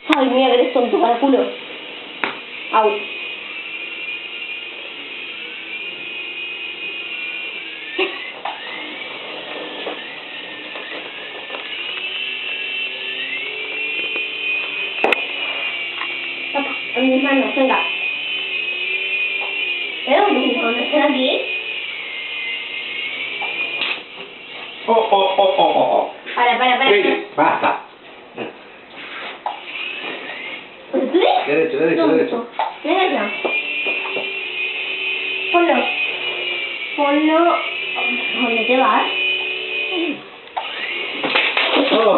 Ay, mira que eres tonto para culo. Au. En mis manos, venga. ¿Pero mis manos están aquí? Oh. Para. Sí, basta. ¿Pero tú ves? Derecho. Venga ya. Ponlo. ¿Dónde te vas? Oh.